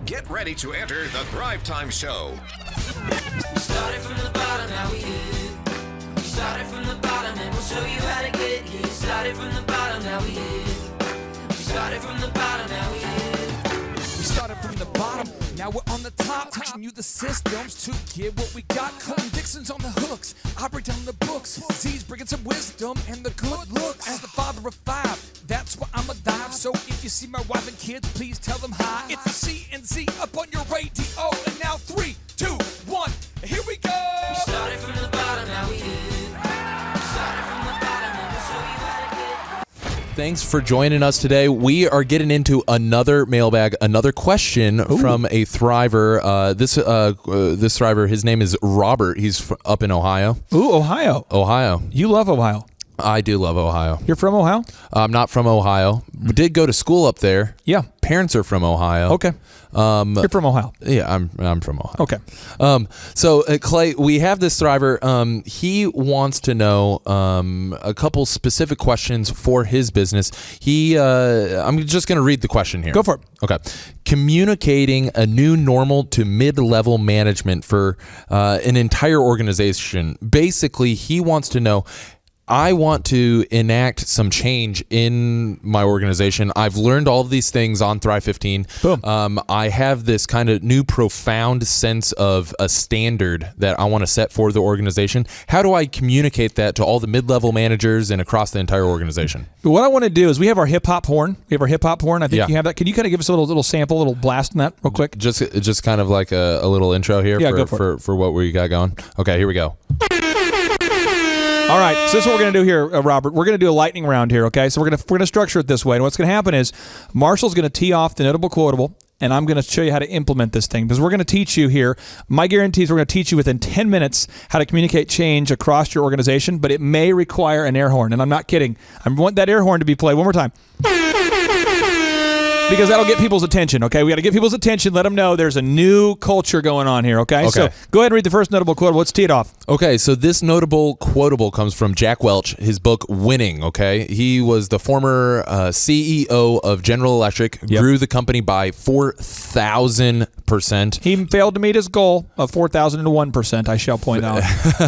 Get ready to enter the Thrive Time Show. We started from the bottom, now we here. We started from the bottom, and we'll show you how to get here. Started from the bottom, now we here. We started from the bottom, now we here. We started from the bottom, now we're on the top. Teaching you the systems to get what we got. Colton Dixon's on the hooks, I break down the books. Z's bringing some wisdom and the good looks. As the father of five, that's why I'm alive. So if you see my wife and kids, please tell them hi. It's the C&Z up on your radio. And now 3, 2, 1, here we go. We started from the bottom, now we here. We started from the bottom, and we'll show you how to get. Thanks for joining us today. We are getting into another mailbag, another question from a Thriver. This Thriver, his name is Robert. He's up in Ohio. Ooh, Ohio. Ohio. You love Ohio. I do love Ohio. You're from Ohio? I'm not from Ohio. We did go to school up there. Yeah. Parents are from Ohio. Okay. You're from Ohio. Yeah, I'm from Ohio. Okay. So Clay, we have this Thriver. He wants to know a couple specific questions for his business. I'm just going to read the question here. Go for it. Okay. Communicating a new normal to mid-level management for an entire organization. Basically, he wants to know, I want to enact some change in my organization. I've learned all of these things on Thrive 15. Boom. I have this kind of new profound sense of a standard that I want to set for the organization. How do I communicate that to all the mid-level managers and across the entire organization? What I want to do is we have our hip-hop horn. I think Yeah. you have that. Can you kind of give us a little sample, a little blast on that real quick? Just kind of like a little intro here Yeah, for what we got going. Okay, here we go. All right, so this is what we're going to do here, Robert. We're going to do a lightning round here, okay? So we're going to structure it this way. And what's going to happen is Marshall's going to tee off the notable quotable, and I'm going to show you how to implement this thing, because we're going to teach you here. My guarantee is we're going to teach you within 10 minutes how to communicate change across your organization, but it may require an air horn, and I'm not kidding. I want that air horn to be played one more time. Because that'll get people's attention, okay? We got to get people's attention, let them know there's a new culture going on here, okay? So go ahead and read the first notable quotable. Let's tee it off. Okay, so this notable quotable comes from Jack Welch, his book Winning, okay? He was the former CEO of General Electric, grew the company by 4,000%. He failed to meet his goal of 4,001%, I shall point out.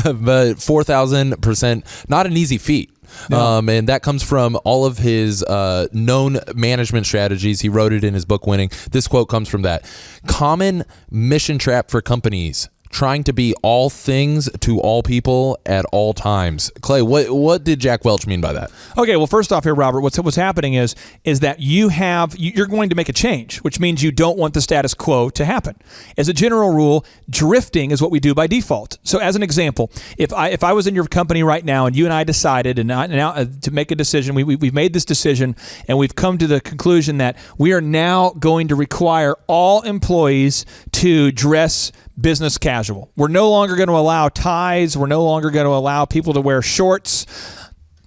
But 4,000%, not an easy feat. No. And that comes from all of his known management strategies. He wrote it in his book Winning. This quote comes from that. Common mission trap for companies: trying to be all things to all people at all times. Clay, what did Jack Welch mean by that? Okay, well, first off here, Robert, what's happening is that you're going to make a change, which means you don't want the status quo to happen. As a general rule, drifting is what we do by default. So as an example, if I was in your company right now and you and I decided now to make a decision, we've made this decision and we've come to the conclusion that we are now going to require all employees to dress business casual. We're no longer going to allow ties. We're no longer going to allow people to wear shorts.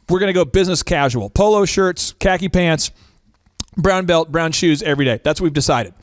We're going to go business casual. Polo shirts, khaki pants, brown belt, brown shoes every day. That's what we've decided.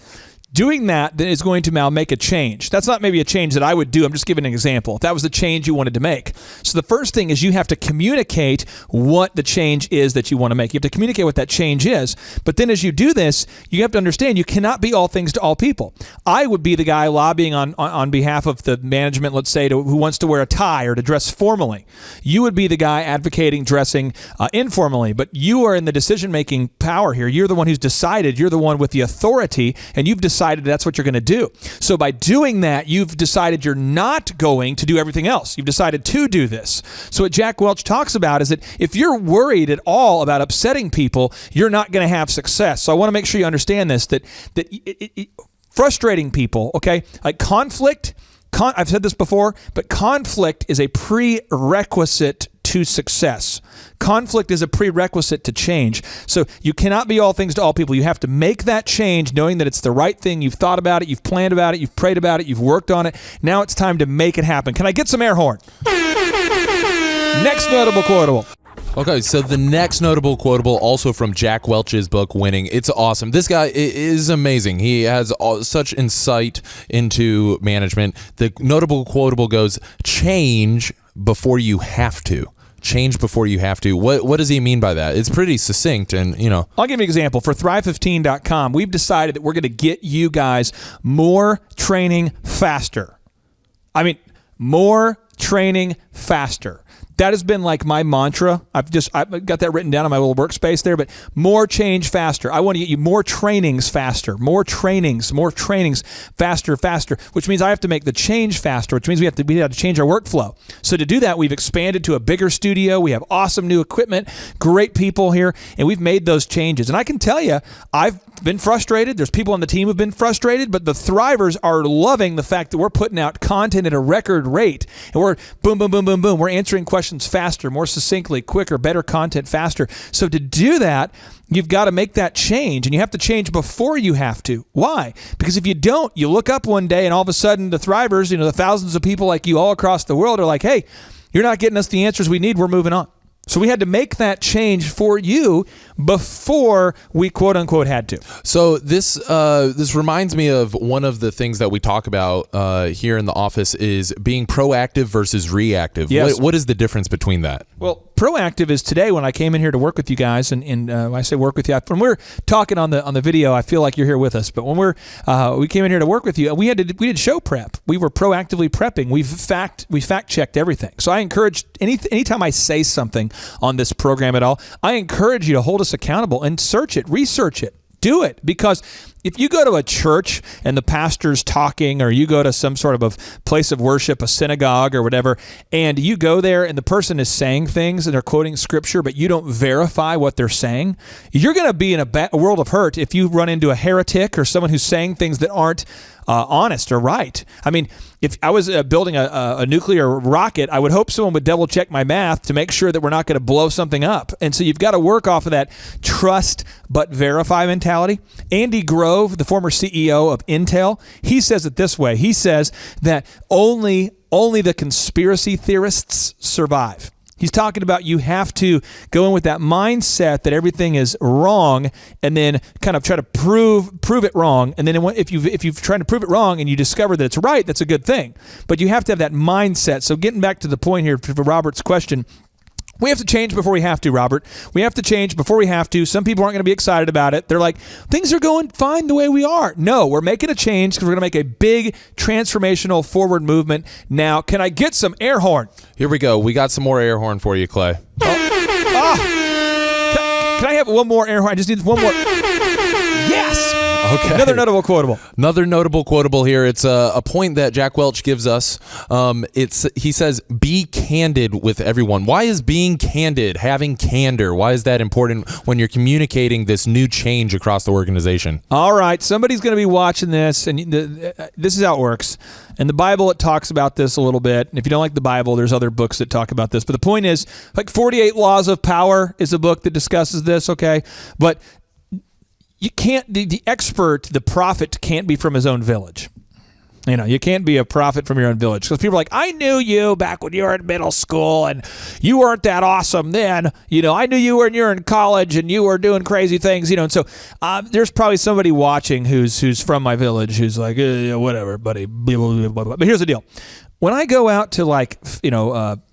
Doing that is going to now make a change. That's not maybe a change that I would do. I'm just giving an example. If that was the change you wanted to make. So the first thing is you have to communicate what the change is that you want to make. You have to communicate what that change is. But then as you do this, you have to understand you cannot be all things to all people. I would be the guy lobbying on behalf of the management, let's say, who wants to wear a tie or to dress formally. You would be the guy advocating dressing informally. But you are in the decision-making power here. You're the one who's decided. You're the one with the authority, and you've decided that's what you're going to do. So by doing that, you've decided you're not going to do everything else. You've decided to do this. So what Jack Welch talks about is that if you're worried at all about upsetting people, you're not going to have success. So I want to make sure you understand this, that frustrating people, okay, like conflict, I've said this before, but conflict is a prerequisite to success. Conflict is a prerequisite to change. So you cannot be all things to all people. You have to make that change knowing that it's the right thing. You've thought about it. You've planned about it. You've prayed about it. You've worked on it. Now it's time to make it happen. Can I get some air horn? Next notable quotable. Okay, so the next notable quotable, also from Jack Welch's book, Winning. It's awesome. This guy is amazing. He has such insight into management. The notable quotable goes, change before you have to. change before you have to. What does he mean by that? It's pretty succinct, and I'll give you an example. For Thrive15.com, we've decided that we're going to get you guys more training faster. I mean, more training faster. That has been like my mantra. I've got that written down on my little workspace there, but more change faster. I want to get you more trainings faster, more trainings faster, which means I have to make the change faster, which means we have to change our workflow. So to do that, we've expanded to a bigger studio. We have awesome new equipment, great people here, and we've made those changes. And I can tell you, I've been frustrated. There's people on the team who've been frustrated, but the Thrivers are loving the fact that we're putting out content at a record rate, and we're boom, boom, boom, boom, boom. We're answering questions faster, more succinctly, quicker, better content faster. So to do that, you've got to make that change, and you have to change before you have to. Why? Because if you don't, you look up one day and all of a sudden the Thrivers, the thousands of people like you all across the world are like, hey, you're not getting us the answers we need. We're moving on. So we had to make that change for you before we quote unquote had to. So this reminds me of one of the things that we talk about here in the office is being proactive versus reactive. Yes. What is the difference between that? Well, proactive is today when I came in here to work with you guys, and when I say work with you, when we're talking on the video, I feel like you're here with us. But when we came in here to work with you, we did show prep. We were proactively prepping. We fact checked everything. So I encourage anytime I say something on this program at all, I encourage you to hold us accountable and search it, research it. Do it, because if you go to a church and the pastor's talking, or you go to some sort of a place of worship, a synagogue or whatever, and you go there and the person is saying things and they're quoting scripture, but you don't verify what they're saying, you're going to be in a world of hurt if you run into a heretic or someone who's saying things that aren't honest or right. I mean, if I was building a nuclear rocket, I would hope someone would double check my math to make sure that we're not going to blow something up. And so you've got to work off of that trust but verify mentality. Andy Grove, the former CEO of Intel, he says it this way. He says that only the conspiracy theorists survive. He's talking about you have to go in with that mindset that everything is wrong, and then kind of try to prove it wrong. And then if you've tried to prove it wrong and you discover that it's right, that's a good thing. But you have to have that mindset. So getting back to the point here for Robert's question, we have to change before we have to, Robert. We have to change before we have to. Some people aren't going to be excited about it. They're like, things are going fine the way we are. No, we're making a change because we're going to make a big transformational forward movement. Now, can I get some air horn? Here we go. We got some more air horn for you, Clay. Can I have one more air horn? I just need one more. Yes. Okay. Another notable quotable here. It's a point that Jack Welch gives us. He says, be candid with everyone. Why is being candid, having candor, why is that important when you're communicating this new change across the organization? All right. Somebody's going to be watching this, and this is how it works. In the Bible, it talks about this a little bit. And if you don't like the Bible, there's other books that talk about this. But the point is, like 48 Laws of Power is a book that discusses this, okay? But you can't, the expert, the prophet can't be from his own village. You can't be a prophet from your own village. Because people are like, I knew you back when you were in middle school and you weren't that awesome then. I knew you when you were in college and you were doing crazy things. And so there's probably somebody watching who's from my village who's like, whatever, buddy. Blah, blah, blah, blah. But here's the deal. When I go out to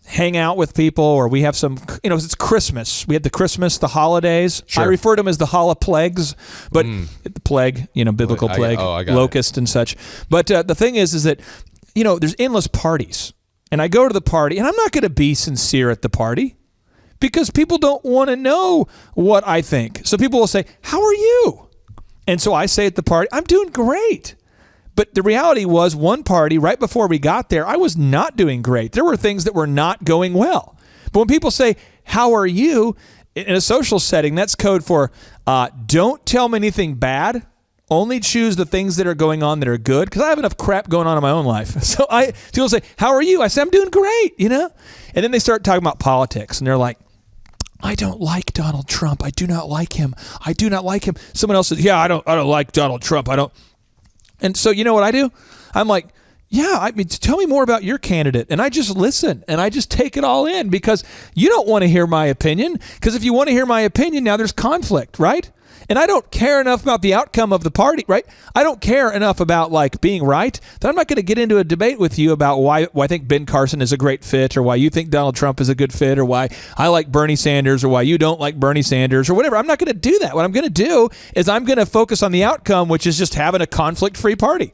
hang out with people, or we have some, it's Christmas. We had the holidays. Sure. I refer to them as the plagues, but the plague, biblical plague, locust and such. But the thing is that, there's endless parties. And I go to the party, and I'm not going to be sincere at the party because people don't want to know what I think. So people will say, how are you? And so I say at the party, I'm doing great. But the reality was, one party right before we got there, I was not doing great. There were things that were not going well. But when people say, how are you? In a social setting, that's code for don't tell me anything bad. Only choose the things that are going on that are good, because I have enough crap going on in my own life. So people say, how are you? I say, I'm doing great, And then they start talking about politics, and they're like, I don't like Donald Trump. I do not like him. I do not like him. Someone else says, yeah, I don't like Donald Trump. I don't. And so you know what I do? I'm like, yeah, tell me more about your candidate. And I just listen, and I just take it all in, because you don't want to hear my opinion, because if you want to hear my opinion, now there's conflict, right? and I don't care enough about the outcome of the party, right? I don't care enough about like being right that I'm not going to get into a debate with you about why I think Ben Carson is a great fit, or why you think Donald Trump is a good fit, or why I like Bernie Sanders, or why you don't like Bernie Sanders, or whatever. I'm not going to do that. What I'm going to do is I'm going to focus on the outcome, which is just having a conflict-free party.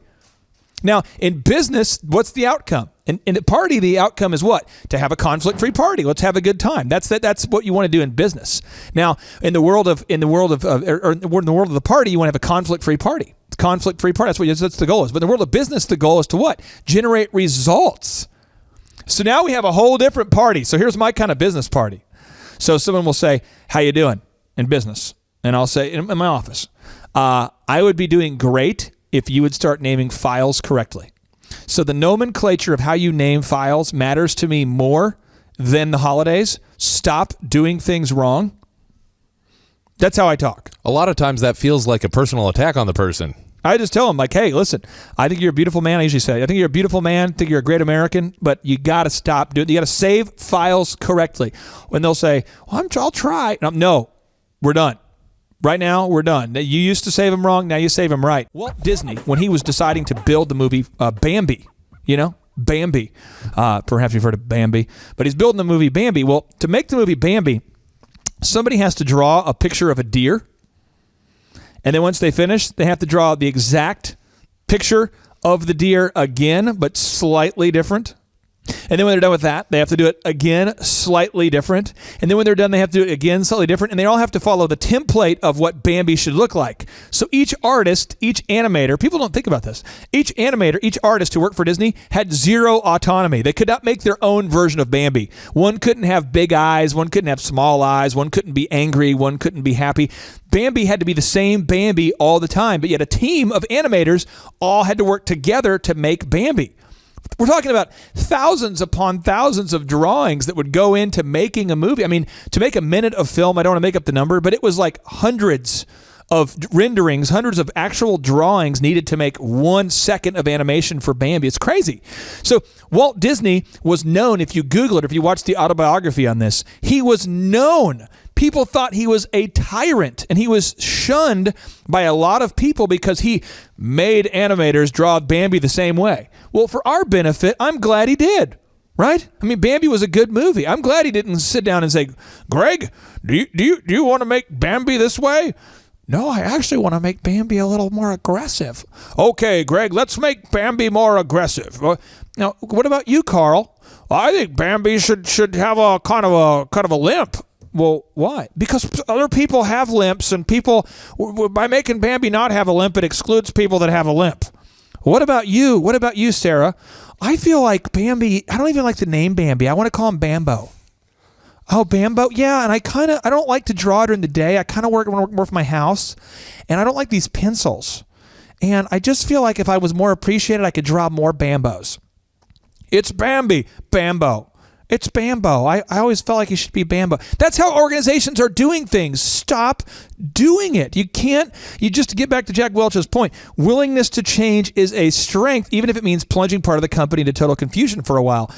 Now, in business, what's the outcome? In a party, the outcome is what? To have a conflict-free party. Let's have a good time. That's what you want to do in business. Now, in the world of the party, you want to have a conflict-free party. Conflict-free party. That's the goal is. But in the world of business, the goal is to what? Generate results. So now we have a whole different party. So here's my kind of business party. So someone will say, "How you doing in business?" And I'll say, in my office, "I would be doing great if you would start naming files correctly." So the nomenclature of how you name files matters to me more than the holidays. Stop doing things wrong. That's how I talk. A lot of times that feels like a personal attack on the person. I just tell them, like, "Hey, listen, I think you're a beautiful man." I usually say, "I think you're a beautiful man. I think you're a great American, but you got to stop doing it. You got to save files correctly." When they'll say, "Well, I'll try." No, we're done. Right now, we're done. You used to save them wrong. Now you save them right. Walt Disney, when he was deciding to build the movie Bambi, Bambi. Perhaps you've heard of Bambi. But he's building the movie Bambi. Well, to make the movie Bambi, somebody has to draw a picture of a deer. And then once they finish, they have to draw the exact picture of the deer again, but slightly different. And then when they're done with that, they have to do it again, slightly different. And then when they're done, they have to do it again, slightly different. And they all have to follow the template of what Bambi should look like. So each artist, each animator, people don't think about this. Each animator, each artist who worked for Disney had zero autonomy. They could not make their own version of Bambi. One couldn't have big eyes. One couldn't have small eyes. One couldn't be angry. One couldn't be happy. Bambi had to be the same Bambi all the time. But yet a team of animators all had to work together to make Bambi. We're talking about thousands upon thousands of drawings that would go into making a movie. I mean, to make a minute of film, I don't want to make up the number, but it was like hundreds of renderings, hundreds of actual drawings needed to make 1 second of animation for Bambi. It's crazy. So Walt Disney was known, if you Google it, if you watch the autobiography on this, he was known. People thought he was a tyrant, and he was shunned by a lot of people because he made animators draw Bambi the same way. Well, for our benefit, I'm glad he did, right? I mean, Bambi was a good movie. I'm glad he didn't sit down and say, "Greg, do you want to make Bambi this way?" "No, I actually want to make Bambi a little more aggressive." "Okay, Greg, let's make Bambi more aggressive." Now, what about you, Carl? "I think Bambi should have a kind of a limp." Well, why? Because other people have limps, and people, by making Bambi not have a limp, it excludes people that have a limp. What about you? What about you, Sarah? "I feel like Bambi, I don't even like the name Bambi. I want to call him Bambo." "Oh, Bambo? Yeah, and I don't like to draw during the day. I kind of want to work more from my house, and I don't like these pencils. And I just feel like if I was more appreciated, I could draw more Bambos." "It's Bambi, Bambo. It's Bambo. I always felt like it should be Bambo." That's how organizations are doing things. Stop doing it. You just to get back to Jack Welch's point, willingness to change is a strength, even if it means plunging part of the company into total confusion for a while.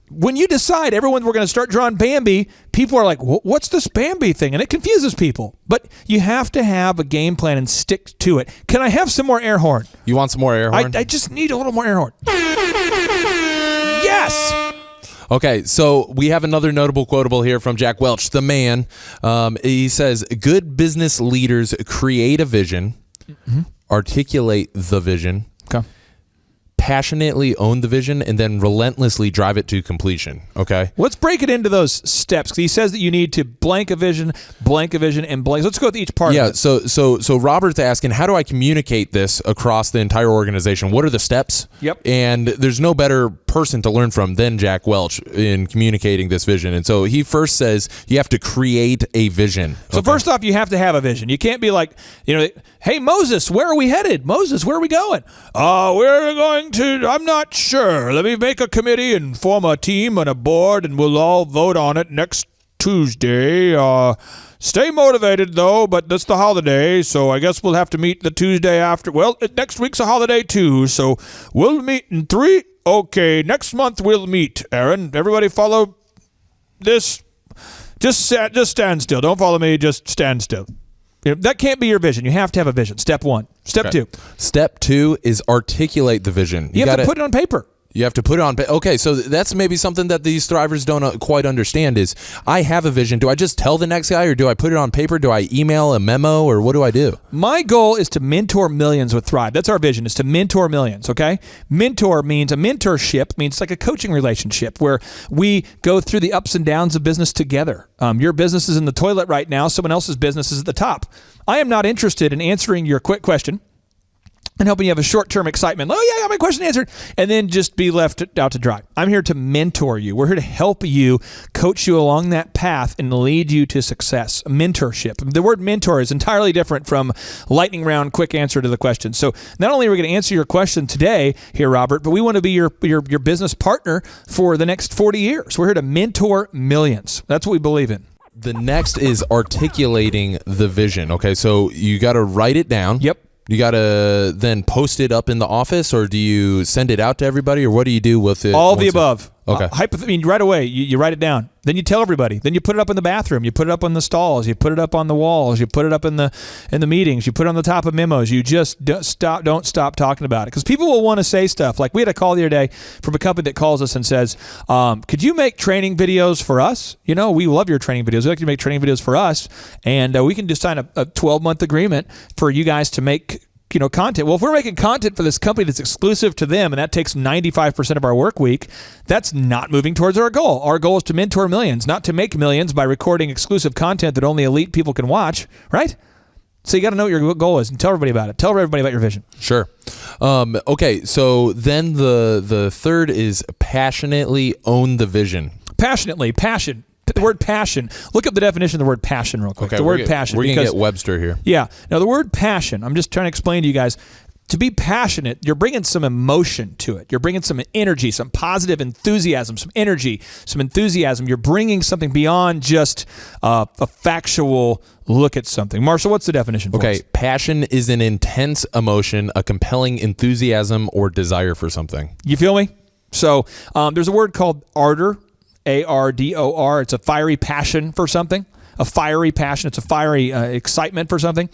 When you decide we're going to start drawing Bambi, people are like, "What's this Bambi thing?" And it confuses people. But you have to have a game plan and stick to it. Can I have some more air horn? You want some more air horn? I just need a little more air horn. Yes! Okay, so we have another notable quotable here from Jack Welch, the man. He says, "Good business leaders create a vision, articulate the vision, passionately own the vision, and then relentlessly drive it to completion." Okay? Let's break it into those steps. He says that you need to blank a vision, and blank. Let's go with each part. Yeah, of it. So Robert's asking, how do I communicate this across the entire organization? What are the steps? Yep. And there's no better person to learn from than Jack Welch in communicating this vision. And so he first says you have to create a vision. So first off, you have to have a vision. You can't be like, "Hey, Moses, where are we headed? Moses, where are we going?" We're going to, I'm not sure. Let me make a committee and form a team and a board, and we'll all vote on it next Tuesday. Stay motivated, though, but that's the holiday, so I guess we'll have to meet the Tuesday after. Well, next week's a holiday, too, so we'll meet in 3. Okay, next month we'll meet, Aaron. Everybody follow this. Just stand still. Don't follow me. Just stand still. That can't be your vision. You have to have a vision. Step 1. Step 2. Step 2 is articulate the vision. You have to put it on paper. You have to put it on. Okay, so that's maybe something that these thrivers don't quite understand is I have a vision. Do I just tell the next guy or do I put it on paper? Do I email a memo or what do I do? My goal is to mentor millions with Thrive. That's our vision, is to mentor millions, okay? Mentor means a mentorship means like a coaching relationship where we go through the ups and downs of business together. Your business is in the toilet right now. Someone else's business is at the top. I am not interested in answering your quick question and helping you have a short-term excitement. Oh, yeah, I got my question answered. And then just be left out to dry. I'm here to mentor you. We're here to help you, coach you along that path, and lead you to success. Mentorship. The word mentor is entirely different from lightning round, quick answer to the question. So not only are we going to answer your question today here, Robert, but we want to be your business partner for the next 40 years. We're here to mentor millions. That's what we believe in. The next is articulating the vision. Okay, so you got to write it down. Yep. You got to then post it up in the office, or do you send it out to everybody, or what do you do with it? All the above. Okay. Right away, you write it down. Then you tell everybody. Then you put it up in the bathroom. You put it up on the stalls. You put it up on the walls. You put it up in the meetings. You put it on the top of memos. You just don't stop talking about it, because people will want to say stuff. Like, we had a call the other day from a company that calls us and says, could you make training videos for us? You know, we love your training videos. We'd like you to make training videos for us, and we can just sign a 12-month agreement for you guys to make content. Well, if we're making content for this company that's exclusive to them, and that takes 95% of our work week, that's not moving towards our goal. Our goal is to mentor millions, not to make millions by recording exclusive content that only elite people can watch, right? So you got to know what your goal is and tell everybody about it. Tell everybody about your vision. Sure. Okay, so then the third is passionately own the vision. Passion. The word passion. Look up the definition of the word passion real quick. Okay, the word passion. We're going to get Webster here. Yeah. Now, the word passion, I'm just trying to explain to you guys, to be passionate, you're bringing some emotion to it. You're bringing some energy, some positive enthusiasm, some energy, some enthusiasm. You're bringing something beyond just a factual look at something. Marshall, what's the definition for us? Passion is an intense emotion, a compelling enthusiasm or desire for something. You feel me? So there's a word called ardor. A-R-D-O-R. It's a fiery passion for something. A fiery passion. It's a fiery excitement for something.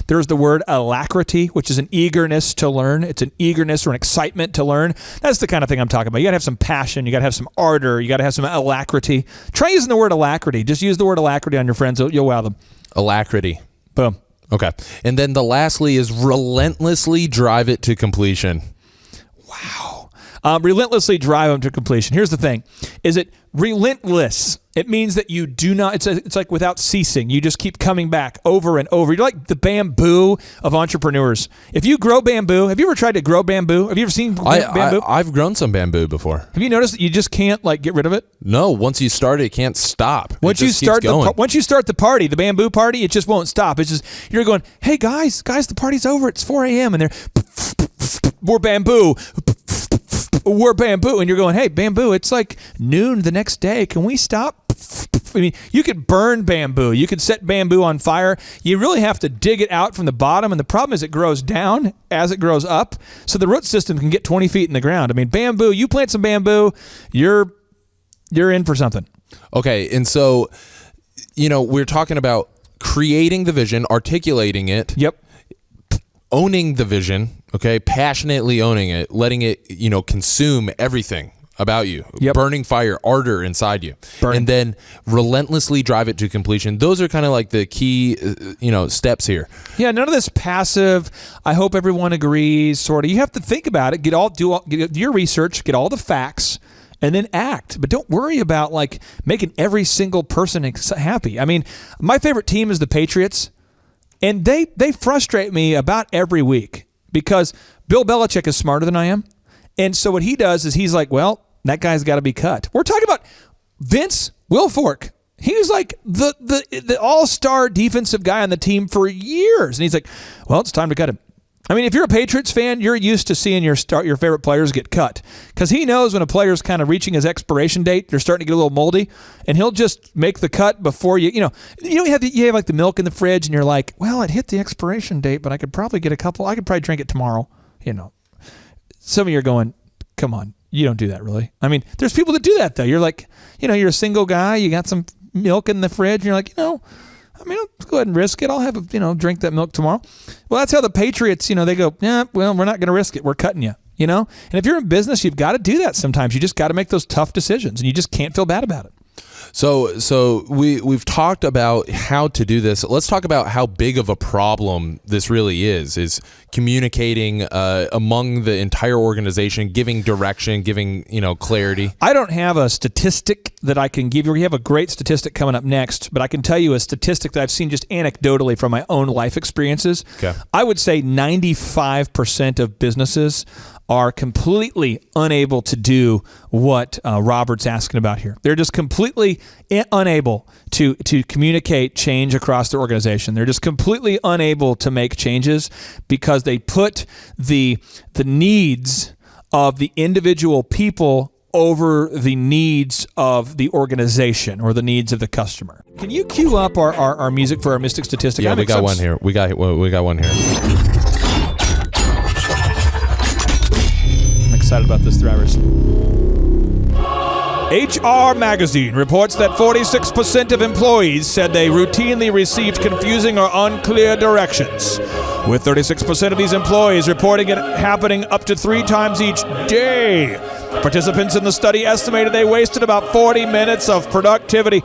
There's the word alacrity, which is an eagerness to learn. It's an eagerness or an excitement to learn. That's the kind of thing I'm talking about. You got to have some passion. You got to have some ardor. You got to have some alacrity. Try using the word alacrity. Just use the word alacrity on your friends. You'll wow them. Alacrity. Boom. Okay. And then the lastly is relentlessly drive it to completion. Wow. Relentlessly drive them to completion. Here's the thing. Is it relentless? It means that you do not, it's like without ceasing. You just keep coming back over and over. You're like the bamboo of entrepreneurs. If you grow bamboo, have you ever tried to grow bamboo? Have you ever seen bamboo? I've grown some bamboo before. Have you noticed that you just can't get rid of it? No, once you start it can't stop. Once you start the party, the bamboo party, it just won't stop. It's just, you're going, hey guys, the party's over. It's 4 a.m. and they're, more bamboo. We're bamboo, and you're going, hey, bamboo, it's like noon the next day. Can we stop? I mean, you could burn bamboo. You could set bamboo on fire. You really have to dig it out from the bottom, and the problem is it grows down as it grows up, so the root system can get 20 feet in the ground. I mean, bamboo, you plant some bamboo, you're in for something. Okay, and so, we're talking about creating the vision, articulating it. Yep. Owning the vision, okay, passionately owning it, letting it, consume everything about you, yep. Burning fire, ardor inside you, and then relentlessly drive it to completion. Those are kind of like the key, steps here. Yeah, none of this passive, I hope everyone agrees, sort of. You have to think about it, do your research, get all the facts, and then act. But don't worry about making every single person happy. I mean, my favorite team is the Patriots. And they frustrate me about every week because Bill Belichick is smarter than I am. And so what he does is he's like, well, that guy's got to be cut. We're talking about Vince Wilfork. He was like the all-star defensive guy on the team for years. And he's like, well, it's time to cut him. I mean, if you're a Patriots fan, you're used to seeing your favorite players get cut because he knows when a player's kind of reaching his expiration date, they're starting to get a little moldy, and he'll just make the cut before you have the milk in the fridge, and you're like, well, it hit the expiration date, but I could probably get a couple. I could probably drink it tomorrow. Some of you are going, come on, you don't do that, really. I mean, there's people that do that though. You're like, you're a single guy, you got some milk in the fridge, and you're like, let's go ahead and risk it. I'll have drink that milk tomorrow. Well, that's how the Patriots, they go, yeah, well, we're not going to risk it. We're cutting you, And if you're in business, you've got to do that sometimes. You just got to make those tough decisions, and you just can't feel bad about it. So we've talked about how to do this. Let's talk about how big of a problem this really is communicating among the entire organization, giving direction, giving clarity. I don't have a statistic that I can give you. We have a great statistic coming up next, but I can tell you a statistic that I've seen just anecdotally from my own life experiences. Okay. I would say 95% of businesses are completely unable to do what Robert's asking about here. They're just completely unable to communicate change across the organization. They're just completely unable to make changes because they put the needs of the individual people over the needs of the organization or the needs of the customer. Can you cue up our music for our Mystic Statistic? Yeah, we got one here. We got one here. Excited about this, drivers. HR Magazine reports that 46% of employees said they routinely received confusing or unclear directions, with 36% of these employees reporting it happening up to 3 times each day. Participants in the study estimated they wasted about 40 minutes of productivity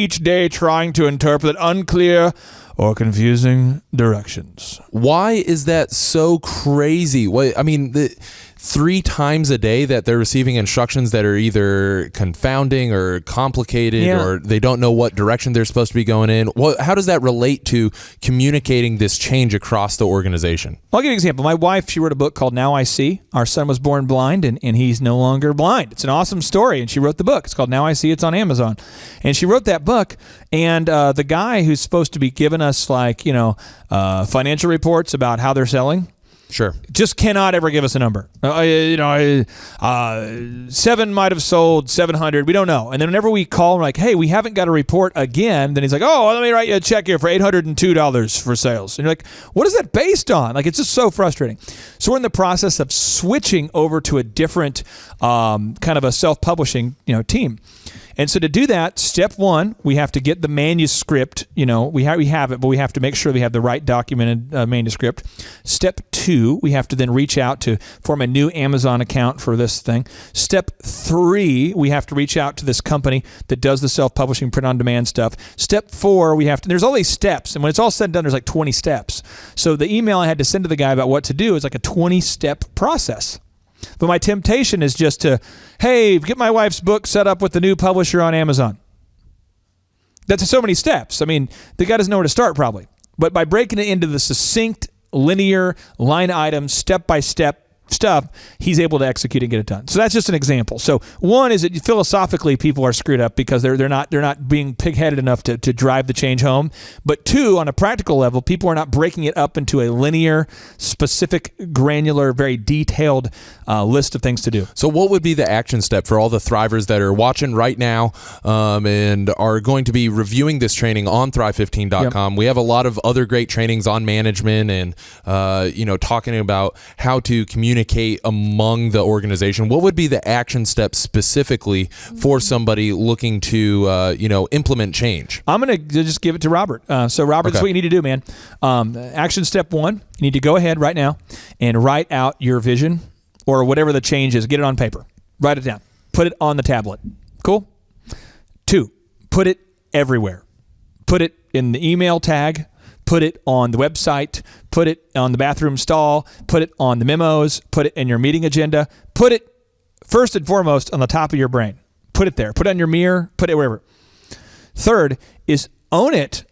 each day trying to interpret unclear or confusing directions. Why is that so crazy? 3 times a day that they're receiving instructions that are either confounding or complicated, or they don't know what direction they're supposed to be going in. How does that relate to communicating this change across the organization? I'll give you an example. My wife, she wrote a book called Now I See. Our son was born blind, and he's no longer blind. It's an awesome story, and she wrote the book. It's called Now I See. It's on Amazon. And she wrote that book, and the guy who's supposed to be giving us financial reports about how they're selling, sure, just cannot ever give us a number. 7 might have sold 700. We don't know. And then whenever we call, we're like, hey, we haven't got a report again. Then he's like, oh, let me write you a check here for $802 for sales. And you're like, what is that based on? It's just so frustrating. So we're in the process of switching over to a different kind of a self-publishing team. And so to do that, step 1, we have to get the manuscript. We have it, but we have to make sure we have the right documented manuscript. Step 2, we have to then reach out to form a new Amazon account for this thing. Step 3, we have to reach out to this company that does the self-publishing print-on-demand stuff. Step 4, there's all these steps, and when it's all said and done, there's 20 steps. So the email I had to send to the guy about what to do is a 20-step process. But my temptation is just to, hey, get my wife's book set up with the new publisher on Amazon. That's so many steps. The guy doesn't know where to start probably. But by breaking it into the succinct, linear, line item, step-by-step stuff, he's able to execute and get it done. So that's just an example. So one is that philosophically people are screwed up because they're not being pig-headed enough to drive the change home. But 2, on a practical level, people are not breaking it up into a linear, specific, granular, very detailed list of things to do. So what would be the action step for all the Thrivers that are watching right now and are going to be reviewing this training on Thrive15.com? Yep. We have a lot of other great trainings on management and talking about how to communicate among the organization. What would be the action steps specifically for somebody looking to implement change? I'm going to just give it to Robert. So Robert, That's what you need to do, man. Action step 1, you need to go ahead right now and write out your vision or whatever the change is. Get it on paper. Write it down. Put it on the tablet. Cool? 2, put it everywhere. Put it in the email tag. Put it on the website, put it on the bathroom stall, put it on the memos, put it in your meeting agenda, put it first and foremost on the top of your brain. Put it there. Put it on your mirror, put it wherever. 3rd is own it.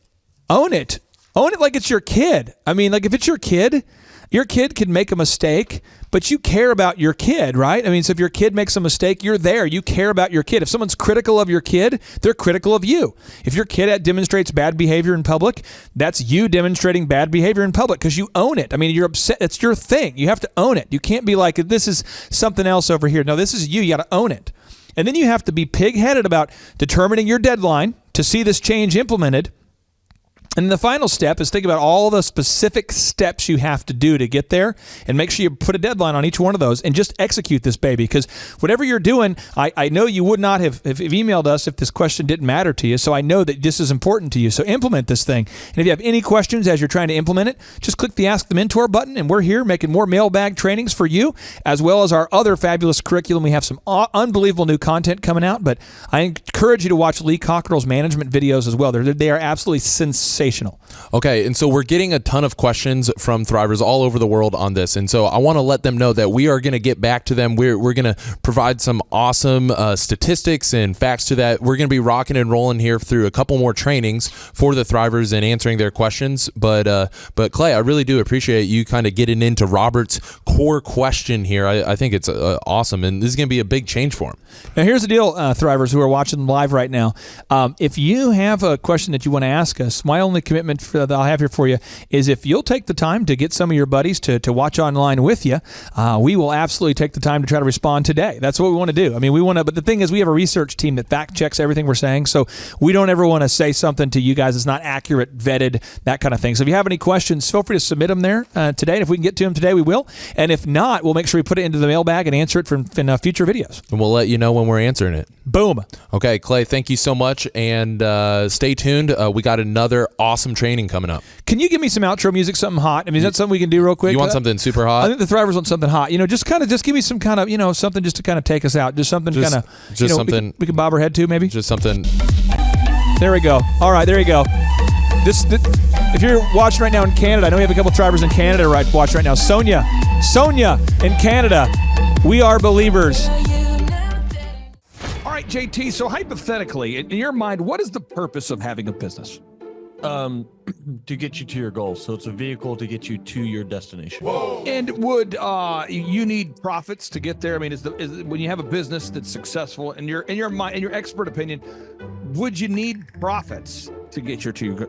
Own it. Own it like it's your kid. If it's your kid can make a mistake, but you care about your kid, right? So if your kid makes a mistake, you're there. You care about your kid. If someone's critical of your kid, they're critical of you. If your kid demonstrates bad behavior in public, that's you demonstrating bad behavior in public because you own it. You're upset. It's your thing. You have to own it. You can't be like, this is something else over here. No, this is you. You got to own it. And then you have to be pig-headed about determining your deadline to see this change implemented. And the final step is think about all the specific steps you have to do to get there, and make sure you put a deadline on each one of those and just execute this baby. Because whatever you're doing, I know you would not have emailed us if this question didn't matter to you. So I know that this is important to you. So implement this thing. And if you have any questions as you're trying to implement it, just click the Ask the Mentor button, and we're here making more mailbag trainings for you, as well as our other fabulous curriculum. We have some unbelievable new content coming out, but I encourage you to watch Lee Cockerell's management videos as well. They are absolutely sensational. Okay, and so we're getting a ton of questions from Thrivers all over the world on this, and so I want to let them know that we are going to get back to them. We're going to provide some awesome statistics and facts to that. We're going to be rocking and rolling here through a couple more trainings for the Thrivers and answering their questions. But Clay, I really do appreciate you kind of getting into Robert's core question here. I think it's awesome, and this is going to be a big change for him. Now, here's the deal, Thrivers who are watching live right now. If you have a question that you want to ask us, my only commitment that I'll have here for you is if you'll take the time to get some of your buddies to watch online with you, we will absolutely take the time to try to respond today. That's what we want to do. I mean, we want to, but the thing is, we have a research team that fact checks everything we're saying, so we don't ever want to say something to you guys that's not accurate, vetted, that kind of thing. So if you have any questions, feel free to submit them there today. And if we can get to them today, we will. And if not, we'll make sure we put it into the mailbag and answer it in future videos. And we'll let you know when we're answering it. Boom. Okay, Clay, thank you so much, and stay tuned. We got another awesome training coming up. Can you give me some outro music, something hot? I mean, is that something we can do real quick? You want something super hot? I think the Thrivers want something hot. Just give me some kind of, something just to kind of take us out. Just something something we can bob our head to, maybe. Just something. There we go. All right, there you go. If you're watching right now in Canada, I know we have a couple of Thrivers in Canada watching right now. Sonia in Canada, we are believers. All right, JT, so hypothetically, in your mind, what is the purpose of having a business? To get you to your goals. So it's a vehicle to get you to your destination. And would you need profits to get there? I mean, is when you have a business that's successful, in your mind, in your expert opinion, would you need profits to get you to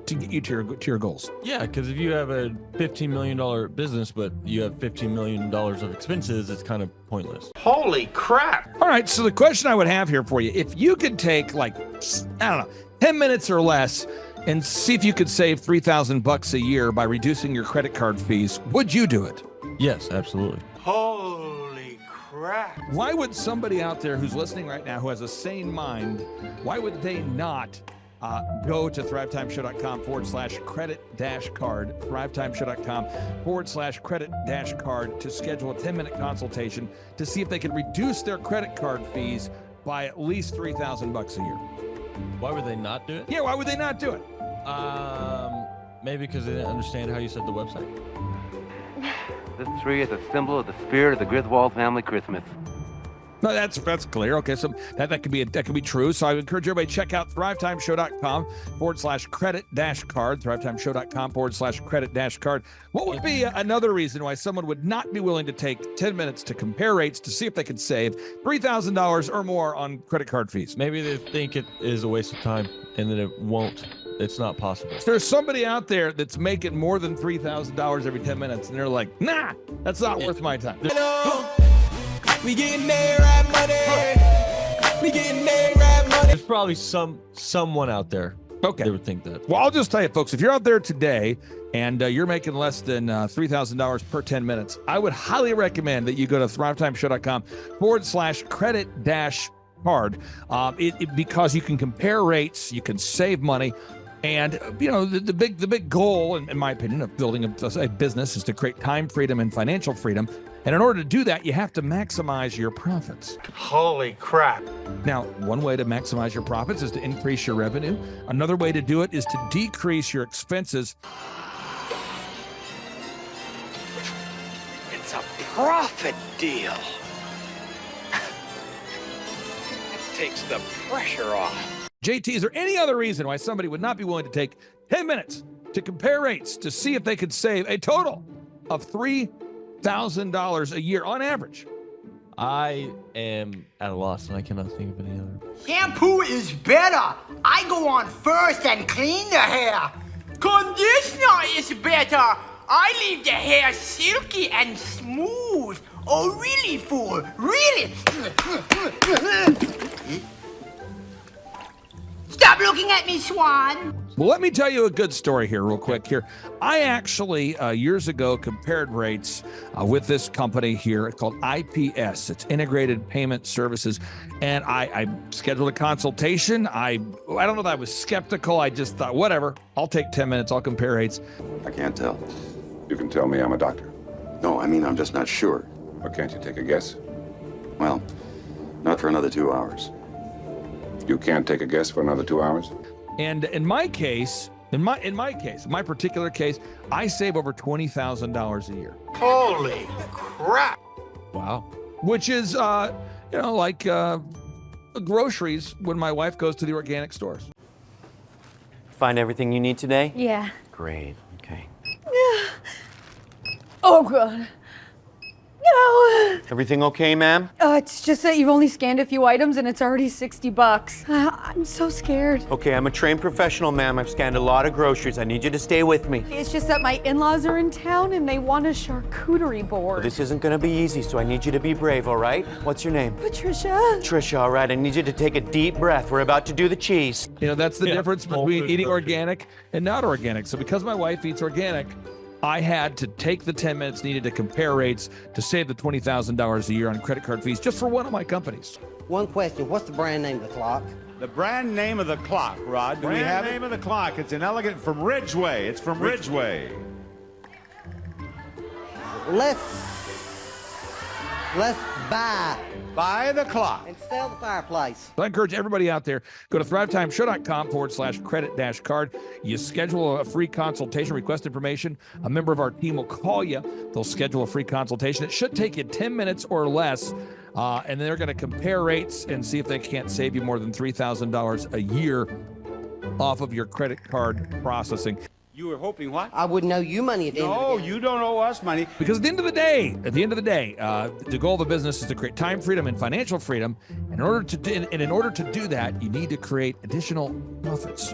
your goals? Yeah, because if you have a $15 million business, but you have $15 million of expenses, it's kind of pointless. Holy crap! All right, so the question I would have here for you, if you could take 10 minutes or less and see if you could save $3,000 a year by reducing your credit card fees, would you do it? Yes, absolutely. Holy crap! Why would somebody out there who's listening right now who has a sane mind, why would they not go to thrivetimeshow.com/credit-card, thrivetimeshow.com/credit-card to schedule a 10-minute consultation to see if they can reduce their credit card fees by at least $3,000 a year? Why would they not do it? Yeah, why would they not do it? Maybe because they didn't understand how you said the website. This tree is a symbol of the spirit of the Griswold family Christmas. No, that's clear. Okay, so that could be true. So I would encourage everybody to check out thrivetimeshow.com/credit-card, thrivetimeshow.com/credit-card. What would be another reason why someone would not be willing to take 10 minutes to compare rates to see if they could save $3,000 or more on credit card fees? Maybe they think it is a waste of time and that it won't. It's not possible. If there's somebody out there that's making more than $3,000 every 10 minutes, and they're like, nah, that's not worth my time. We getting there, right money. We getting there, right money. There's probably someone out there Okay. that would think that. Well, I'll just tell you, folks, if you're out there today and you're making less than $3,000 per 10 minutes, I would highly recommend that you go to thrivetimeshow.com/credit-card because you can compare rates, you can save money. And, the big goal, in my opinion, of building a business is to create time freedom and financial freedom. And in order to do that, you have to maximize your profits. Holy crap! Now, one way to maximize your profits is to increase your revenue. Another way to do it is to decrease your expenses. It's a profit deal. It takes the pressure off. JT, is there any other reason why somebody would not be willing to take 10 minutes to compare rates to see if they could save a total of $3,000 a year on average? I am at a loss and I cannot think of any other. Shampoo is better. I go on first and clean the hair. Conditioner is better. I leave the hair silky and smooth. Oh, really, fool? Really? Stop looking at me, Swan. Well, let me tell you a good story here real quick here. I actually, years ago, compared rates with this company here called IPS. It's Integrated Payment Services. And I scheduled a consultation. I don't know that I was skeptical. I just thought, whatever, I'll take 10 minutes. I'll compare rates. I can't tell. You can tell me I'm a doctor. No, I mean, I'm just not sure. Or can't you take a guess? Well, not for another 2 hours. You can't take a guess for another 2 hours? And in my case, in my particular case, I save over $20,000 a year. Holy crap! Wow. Which is, like groceries when my wife goes to the organic stores. Find everything you need today? Yeah. Great. Okay. Oh, God. No. Everything okay, ma'am? It's just that you've only scanned a few items and it's already $60. I'm so scared. Okay, I'm a trained professional, ma'am. I've scanned a lot of groceries. I need you to stay with me. It's just that my in-laws are in town and they want a charcuterie board. Well, this isn't gonna be easy, so I need you to be brave, all right? What's your name? Patricia. Trisha, all right. I need you to take a deep breath. We're about to do the cheese. You know, that's the difference between eating organic and not organic. So because my wife eats organic, I had to take the 10 minutes needed to compare rates to save the $20,000 a year on credit card fees just for one of my companies. One question, what's the brand name of the clock? The brand name of the clock, Rod. Do we have it? Brand name of the clock. It's an elegant from Ridgeway. It's from Ridgeway. Let's buy the clock and sell the fireplace. So I encourage everybody out there, go to thrivetimeshow.com/credit-card. You schedule a free consultation, request information. A member of our team will call you. They'll schedule a free consultation. It should take you 10 minutes or less. And they're going to compare rates and see if they can't save you more than $3,000 a year off of your credit card processing. You were hoping what? I wouldn't owe you money at the end of the day. No, you don't owe us money. Because at the end of the day, the goal of the business is to create time freedom and financial freedom. In order to do that, you need to create additional profits.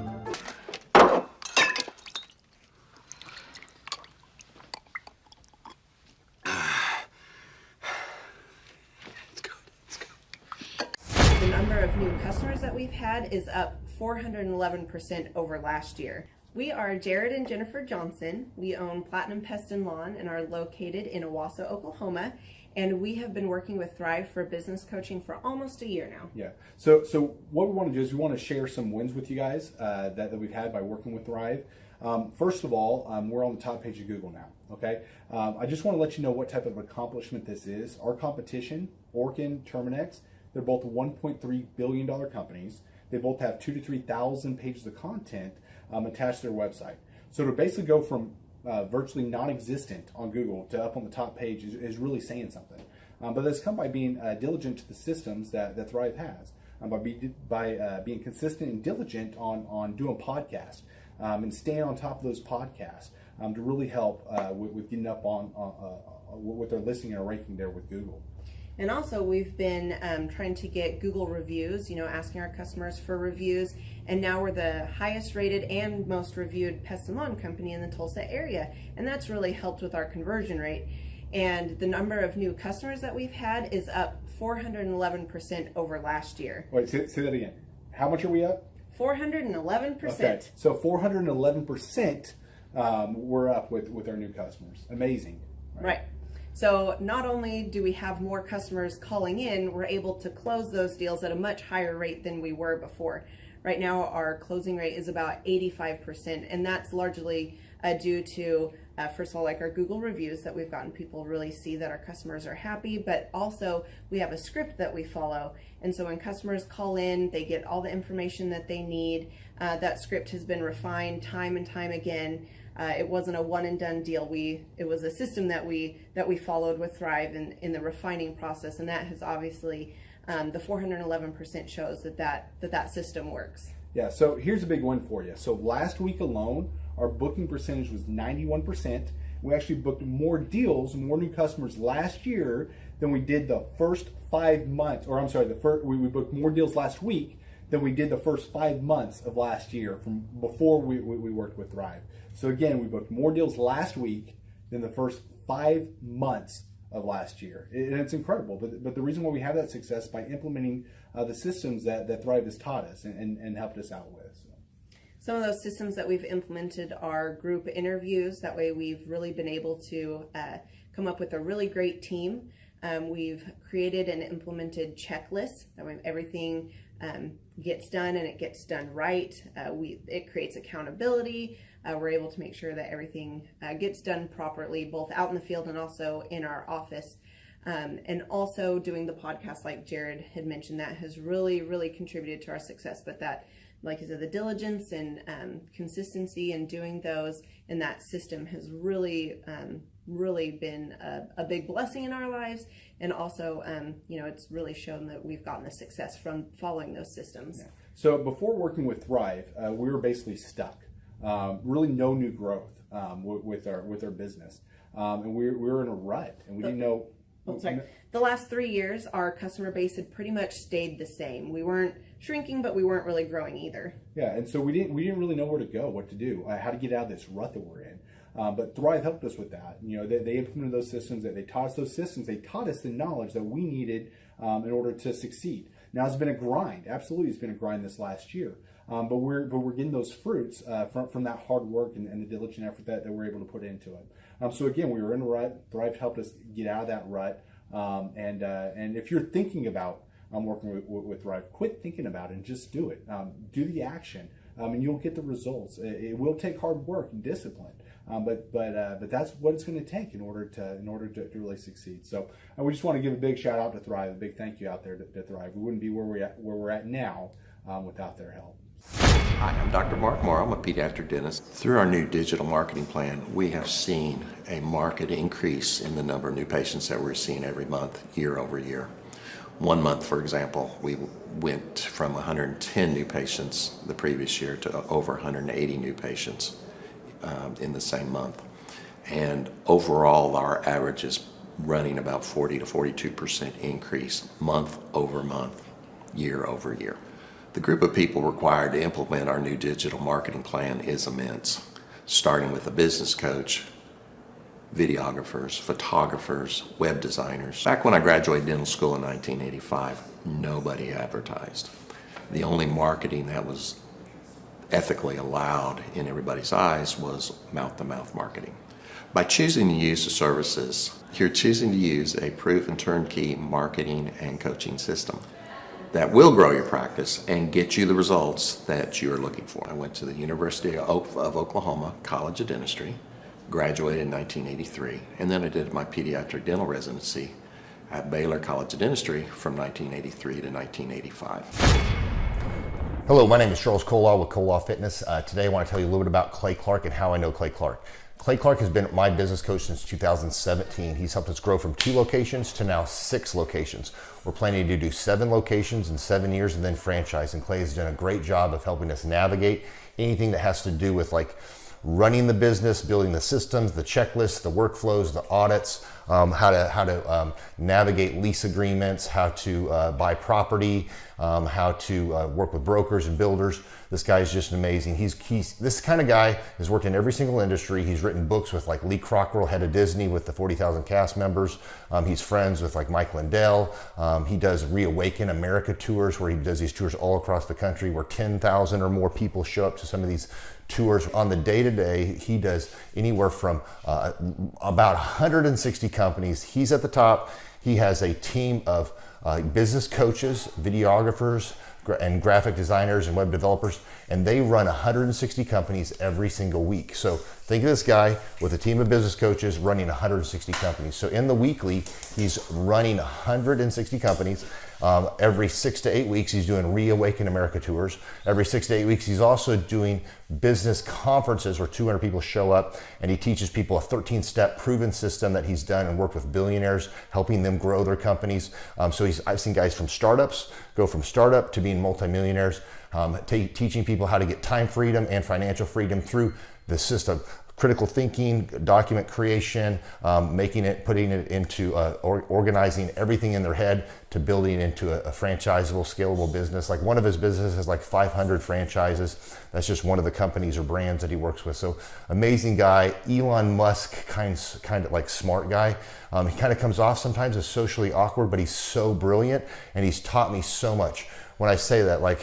The number of new customers that we've had is up 411% over last year. We are Jared and Jennifer Johnson. We own Platinum Pest and Lawn and are located in Owasso, Oklahoma. And we have been working with Thrive for business coaching for almost a year now. Yeah. So what we want to do is we want to share some wins with you guys that we've had by working with Thrive. First of all, we're on the top page of Google now. Okay. I just want to let you know what type of accomplishment this is. Our competition, Orkin, Terminex, they're both $1.3 billion companies. They both have 2,000 to 3,000 pages of content attached to their website. So to basically go from virtually non-existent on Google to up on the top page is really saying something. But that's come by being diligent to the systems that Thrive has, by being consistent and diligent on doing podcasts and staying on top of those podcasts to really help with getting up on with their listing and ranking there with Google. And also we've been trying to get Google reviews, asking our customers for reviews. And now we're the highest rated and most reviewed pest and lawn company in the Tulsa area. And that's really helped with our conversion rate. And the number of new customers that we've had is up 411% over last year. Wait, say that again. How much are we up? 411%. Okay, so 411% we're up with our new customers. Amazing. Right. So not only do we have more customers calling in, we're able to close those deals at a much higher rate than we were before. Right now, our closing rate is about 85%, and that's largely due to, first of all, like our Google reviews that we've gotten people really see that our customers are happy, but also we have a script that we follow. And so when customers call in, they get all the information that they need. That script has been refined time and time again. It wasn't a one and done deal. It was a system that we followed with Thrive in the refining process, and that has obviously the 411% shows that system works. Yeah. So here's a big one for you. So last week alone, our booking percentage was 91%. We actually booked more deals, more new customers last year than we did the first 5 months. Or I'm sorry, we booked more deals last week than we did the first 5 months of last year from before we worked with Thrive. So again, we booked more deals last week than the first 5 months of last year. And it's incredible. But the reason why we have that success is by implementing the systems that Thrive has taught us and helped us out with. Some of those systems that we've implemented are group interviews. That way we've really been able to come up with a really great team. We've created and implemented checklists. That way everything gets done and it gets done right. It creates accountability. We're able to make sure that everything gets done properly, both out in the field and also in our office. And also doing the podcast, like Jared had mentioned, that has really, really contributed to our success. But that, like I said, the diligence and consistency in doing those and that system has really, really been a big blessing in our lives. And also, it's really shown that we've gotten the success from following those systems. Yeah. So before working with Thrive, we were basically stuck. Really no new growth with our business. And we were in a rut, and we didn't know. The last 3 years, our customer base had pretty much stayed the same. We weren't shrinking, but we weren't really growing either. Yeah, and so we didn't really know where to go, what to do, how to get out of this rut that we're in. But Thrive helped us with that. They implemented those systems. They taught us those systems. They taught us the knowledge that we needed in order to succeed. Now it's been a grind. Absolutely, it's been a grind this last year. But we're getting those fruits from that hard work and the diligent effort that we're able to put into it. So again, we were in a rut. Thrive helped us get out of that rut. And if you're thinking about working with Thrive, quit thinking about it and just do it. Do the action, and you'll get the results. It will take hard work and discipline, but that's what it's going to take in order to really succeed. So we just want to give a big shout out to Thrive, a big thank you out there to Thrive. We wouldn't be where we're at now without their help. Hi, I'm Dr. Mark Moore. I'm a pediatric dentist. Through our new digital marketing plan, we have seen a marked increase in the number of new patients that we're seeing every month, year over year. 1 month, for example, we went from 110 new patients the previous year to over 180 new patients in the same month. And overall, our average is running about 40 to 42% increase month over month, year over year. The group of people required to implement our new digital marketing plan is immense, starting with a business coach, videographers, photographers, web designers. Back when I graduated dental school in 1985, nobody advertised. The only marketing that was ethically allowed in everybody's eyes was mouth-to-mouth marketing. By choosing to use the services, you're choosing to use a proven turnkey marketing and coaching system that will grow your practice and get you the results that you're looking for. I went to the University of Oklahoma College of Dentistry, graduated in 1983, and then I did my pediatric dental residency at Baylor College of Dentistry from 1983 to 1985. Hello, my name is Charles Kolaw with Kolaw Fitness. Today I want to tell you a little bit about Clay Clark and how I know Clay Clark. Clay Clark has been my business coach since 2017. He's helped us grow from 2 locations to now 6 locations. We're planning to do 7 locations in 7 years and then franchise. And Clay has done a great job of helping us navigate anything that has to do with like running the business, building the systems, the checklists, the workflows, the audits, how to navigate lease agreements, how to buy property, how to work with brokers and builders. This guy is just amazing. He's this kind of guy has worked in every single industry. He's written books with like Lee Cockrell, head of Disney, with the 40,000 cast members. He's friends with like Mike Lindell. He does Reawaken America tours, where he does these tours all across the country, where 10,000 or more people show up to some of these tours. On the day-to-day, he does anywhere from about 160 companies. He's at the top. He has a team of business coaches, videographers, and graphic designers and web developers, and they run 160 companies every single week. So think of this guy with a team of business coaches running 160 companies. So in the weekly, he's running 160 companies. Every 6 to 8 weeks, he's doing Reawaken America tours. Every 6 to 8 weeks, he's also doing business conferences where 200 people show up, and he teaches people a 13-step proven system that he's done and worked with billionaires, helping them grow their companies. So I've seen guys from startups go from startup to being multimillionaires, teaching people how to get time freedom and financial freedom through the system. Critical thinking, document creation, putting it into organizing everything in their head to building it into a franchisable, scalable business. Like one of his businesses has like 500 franchises. That's just one of the companies or brands that he works with. So amazing guy. Elon Musk kind of like smart guy. He kind of comes off sometimes as socially awkward, but he's so brilliant, and he's taught me so much. When I say that, like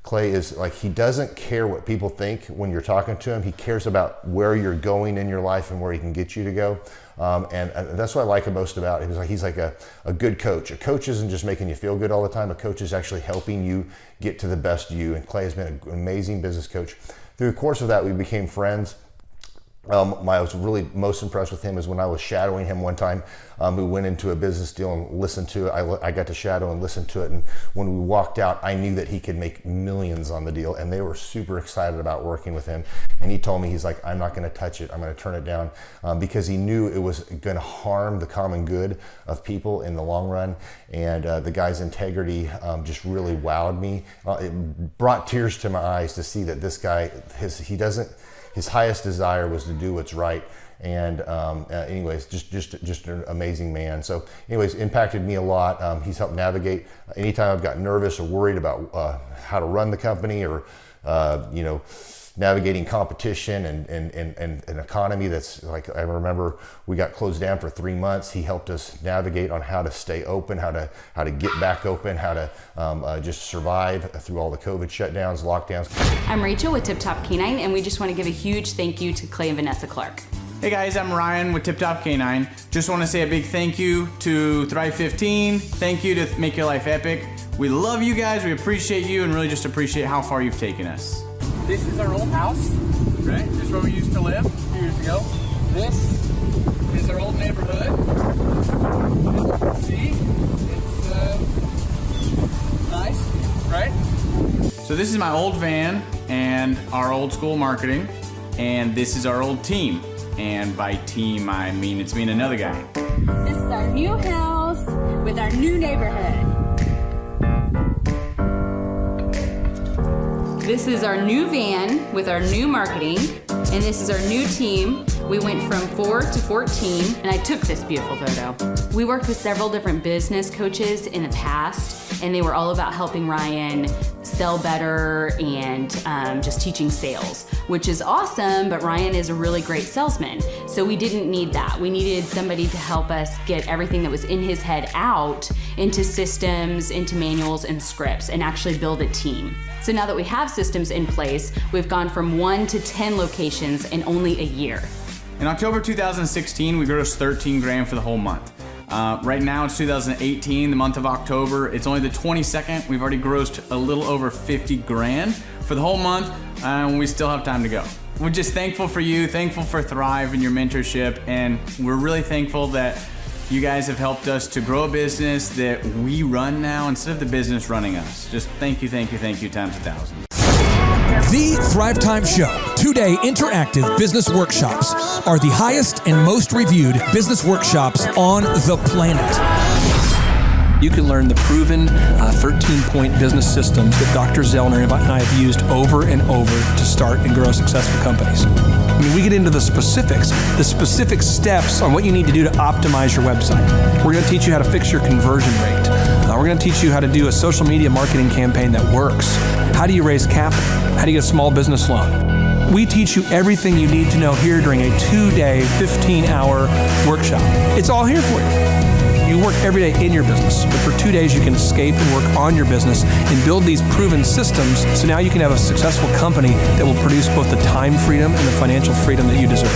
Clay is like, he doesn't care what people think when you're talking to him. He cares about where you're going in your life and where he can get you to go. And that's what I like most about him. He's like a good coach. A coach isn't just making you feel good all the time. A coach is actually helping you get to the best you. And Clay has been an amazing business coach. Through the course of that, we became friends. I was really most impressed with him is when I was shadowing him one time. We went into a business deal and listened to it. I got to shadow and listen to it. And when we walked out, I knew that he could make millions on the deal. And they were super excited about working with him. And he told me, he's like, I'm not going to touch it. I'm going to turn it down, because he knew it was going to harm the common good of people in the long run. And the guy's integrity just really wowed me. It brought tears to my eyes to see that this guy, his highest desire was to do what's right. And anyways, just an amazing man. So anyways, impacted me a lot. He's helped navigate anytime I've got nervous or worried about how to run the company, or navigating competition and an economy that's like, I remember we got closed down for 3 months. He helped us navigate on how to stay open, how to get back open, how to just survive through all the COVID shutdowns, lockdowns. I'm Rachel with Tip Top Canine, and we just want to give a huge thank you to Clay and Vanessa Clark. Hey guys, I'm Ryan with Tip Top Canine. Just want to say a big thank you to Thrive 15. Thank you to Make Your Life Epic. We love you guys, we appreciate you, and really just appreciate how far you've taken us. This is our old house, right? This is where we used to live a few years ago. This is our old neighborhood. As you can see, it's nice, right? So this is my old van and our old school marketing, and this is our old team. And by team, I mean it's me and another guy. This is our new house with our new neighborhood. This is our new van with our new marketing, and this is our new team. We went from 4 to 14, and I took this beautiful photo. We worked with several different business coaches in the past, and they were all about helping Ryan sell better and just teaching sales, which is awesome, but Ryan is a really great salesman. So we didn't need that. We needed somebody to help us get everything that was in his head out into systems, into manuals and scripts, and actually build a team. So now that we have systems in place, we've gone from 1 to 10 locations in only a year. In October 2016, we grossed 13 grand for the whole month. Right now it's 2018, the month of October. It's only the 22nd. We've already grossed a little over 50 grand for the whole month, and we still have time to go. We're just thankful for you, thankful for Thrive and your mentorship, and we're really thankful that you guys have helped us to grow a business that we run now instead of the business running us. Just thank you times 1,000. The Thrive Time Show 2-day interactive business workshops are the highest and most reviewed business workshops on the planet. You can learn the proven 13-point business systems that Dr. Zellner and I have used over and over to start and grow successful companies. I mean, we get into the specific steps on what you need to do to optimize your website. We're going to teach you how to fix your conversion rate. We're going to teach you how to do a social media marketing campaign that works. How do you raise capital? How do you get a small business loan? We teach you everything you need to know here during a 2-day, 15-hour workshop. It's all here for you. You work every day in your business, but for 2 days you can escape and work on your business and build these proven systems so now you can have a successful company that will produce both the time freedom and the financial freedom that you deserve.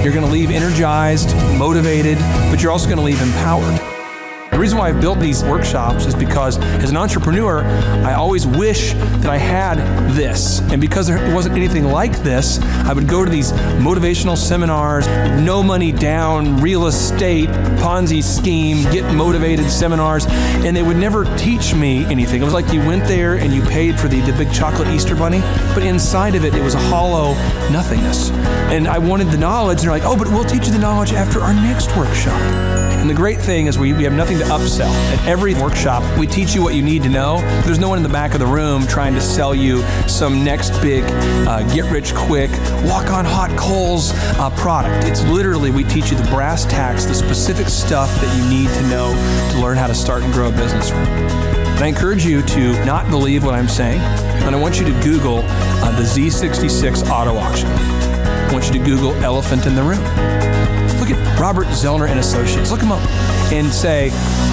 You're going to leave energized, motivated, but you're also going to leave empowered. The reason why I've built these workshops is because as an entrepreneur, I always wish that I had this. And because there wasn't anything like this, I would go to these motivational seminars, no money down, real estate, Ponzi scheme, get motivated seminars, and they would never teach me anything. It was like you went there and you paid for the big chocolate Easter bunny, but inside of it, it was a hollow nothingness. And I wanted the knowledge, and they're like, oh, but we'll teach you the knowledge after our next workshop. And the great thing is we have nothing to upsell. At every workshop, we teach you what you need to know. There's no one in the back of the room trying to sell you some next big get-rich-quick, walk-on-hot coals product. It's literally, we teach you the brass tacks, the specific stuff that you need to know to learn how to start and grow a business. And I encourage you to not believe what I'm saying, and I want you to Google the Z66 auto auction. I want you to Google elephant in the room. Look Look at Robert Zellner and Associates. Look them up and say,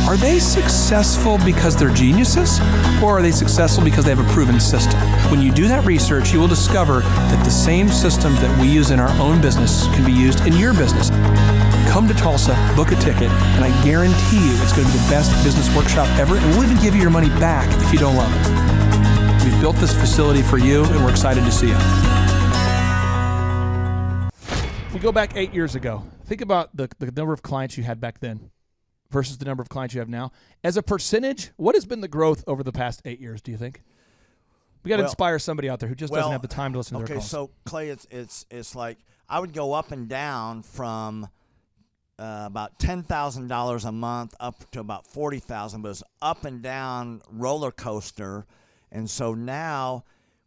are they successful because they're geniuses, or are they successful because they have a proven system? When you do that research, you will discover that the same systems that we use in our own business can be used in your business. Come to Tulsa, book a ticket, and I guarantee you it's going to be the best business workshop ever, and we'll even give you your money back if you don't love it. We've built this facility for you, and we're excited to see you. If we go back 8 years ago, think about the number of clients you had back then versus the number of clients you have now. As a percentage, what has been the growth over the past 8 years, do you think? We got to inspire somebody out there who just doesn't have the time to listen to their calls. Okay, so Clay, it's like I would go up and down from about $10,000 a month up to about $40,000, but it's up and down roller coaster, and so now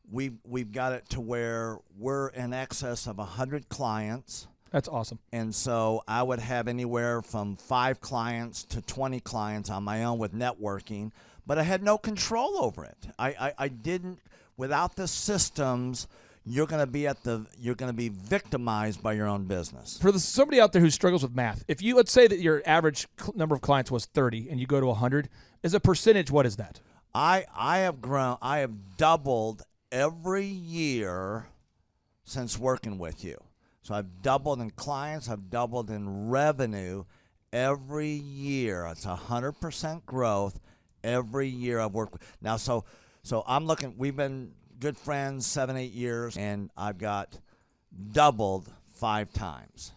we've got it to where we're in excess of 100 clients. That's awesome. And so I would have anywhere from 5 clients to 20 clients on my own with networking, but I had no control over it. I didn't. Without the systems, you're going to be victimized by your own business. For somebody out there who struggles with math, if you, let's say that your average number of clients was 30 and you go to 100, as a percentage, what is that? I have doubled every year since working with you. So I've doubled in clients, I've doubled in revenue every year. It's 100% growth every year I've worked with. Now, so I'm looking, we've been good friends 7-8 years, and I've got doubled 5 times.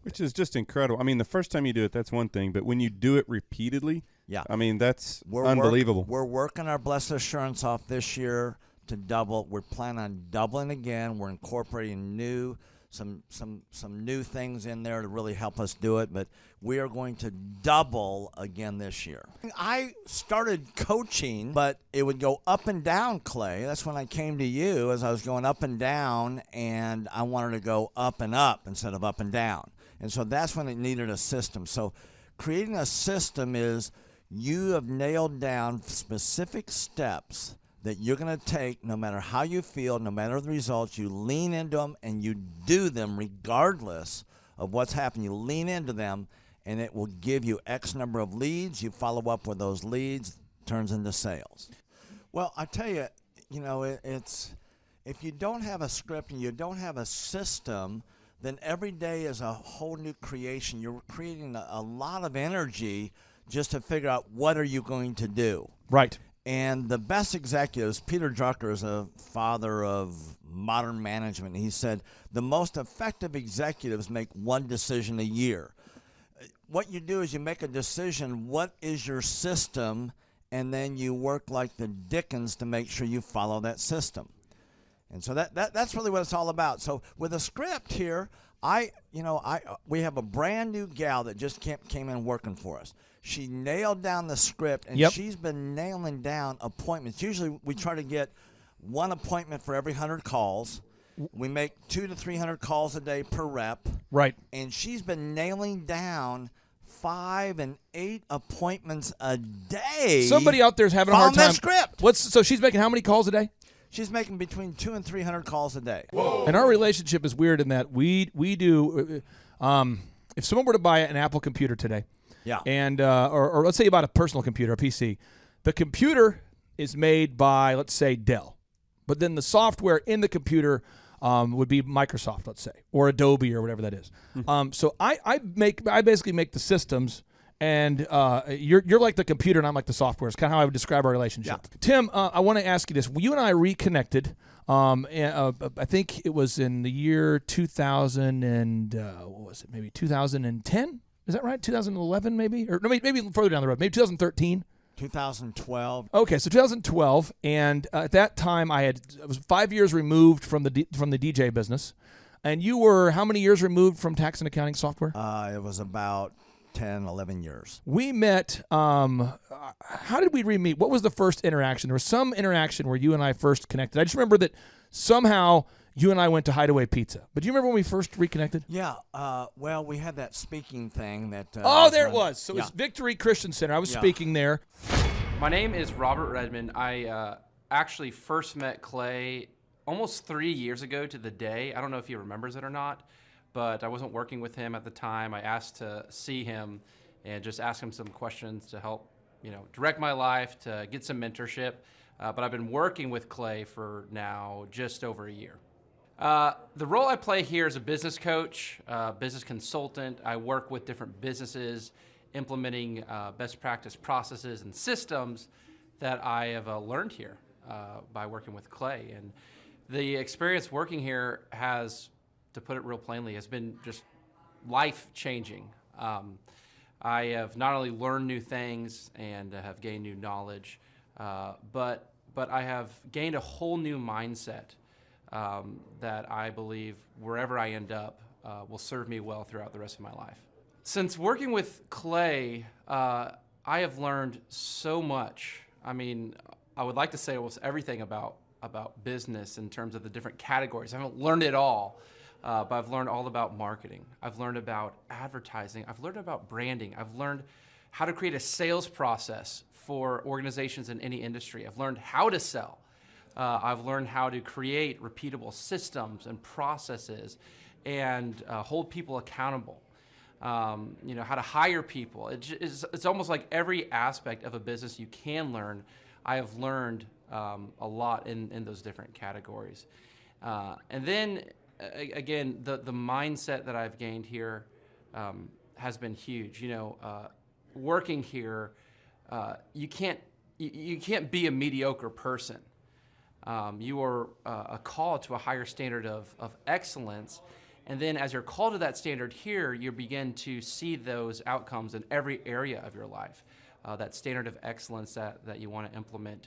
Which is just incredible. I mean, the first time you do it, that's one thing, but when you do it repeatedly, yeah, I mean, that's unbelievable. We're working our Blessed Assurance off this year to double. We're planning on doubling again. We're incorporating some new things in there to really help us do it, but we are going to double again this year. I started coaching, but it would go up and down, Clay. That's when I came to you, as I was going up and down, and I wanted to go up and up instead of up and down. And so that's when it needed a system. So creating a system is you have nailed down specific steps that you're going to take no matter how you feel, no matter the results. You lean into them and you do them regardless of what's happening. You lean into them and it will give you X number of leads. You follow up with those leads, turns into sales. Well, I tell you, it's if you don't have a script and you don't have a system, then every day is a whole new creation. You're creating a lot of energy just to figure out what are you going to do. Right. And the best executives, Peter Drucker is a father of modern management. He said, the most effective executives make one decision a year. What you do is you make a decision, what is your system, and then you work like the Dickens to make sure you follow that system. And so that's really what it's all about. So with a script here, we have a brand new gal that just came in working for us. She nailed down the script, and she's been nailing down appointments. Usually we try to get one appointment for every 100 calls. We make 200 to 300 calls a day per rep. Right. And she's been nailing down 5 and 8 appointments a day. Somebody out there's having a hard time. That script. So she's making how many calls a day? She's making between 200 and 300 calls a day. Whoa. And our relationship is weird in that we do. If someone were to buy an Apple computer today, yeah, and or let's say you bought a personal computer, a PC, the computer is made by, let's say, Dell, but then the software in the computer would be Microsoft, let's say, or Adobe or whatever that is. So I basically make the systems, and you're like the computer and I'm like the software. It's kind of how I would describe our relationship. Yeah. Tim, I want to ask you this. You and I reconnected. I think it was in the year 2000 and what was it? Maybe 2010. Is that right? 2011 maybe? Or no, maybe further down the road. Maybe 2013. 2012. Okay, so 2012, and at that time I was 5 years removed from the DJ business, and you were how many years removed from tax and accounting software? It was about 10, 11 years. We met. How did we re-meet? What was the first interaction? There was some interaction where you and I first connected. I just remember that somehow you and I went to Hideaway Pizza. But do you remember when we first reconnected? Yeah. Well, we had that speaking thing that. There it was. So it was Victory Christian Center. I was speaking there. My name is Robert Redmond. I actually first met Clay almost 3 years ago to the day. I don't know if he remembers it or not, but I wasn't working with him at the time. I asked to see him and just ask him some questions to help, direct my life, to get some mentorship. But I've been working with Clay for now just over a year. The role I play here is a business coach, business consultant. I work with different businesses implementing best practice processes and systems that I have learned here by working with Clay. And the experience working here has, to put it real plainly, has been just life-changing. I have not only learned new things and have gained new knowledge, but I have gained a whole new mindset that I believe wherever I end up will serve me well throughout the rest of my life. Since working with Clay, I have learned so much. I mean, I would like to say almost everything about business in terms of the different categories. I haven't learned it all, but I've learned all about marketing. I've learned about advertising. I've learned about branding. I've learned how to create a sales process for organizations in any industry. I've learned how to sell. I've learned how to create repeatable systems and processes and hold people accountable. How to hire people. It's almost like every aspect of a business you can learn. I have learned a lot in those different categories. And then, again, the mindset that I've gained here has been huge. Working here, you can't be a mediocre person. You are a call to a higher standard of excellence. And then as you're called to that standard here, you begin to see those outcomes in every area of your life. That standard of excellence that you want to implement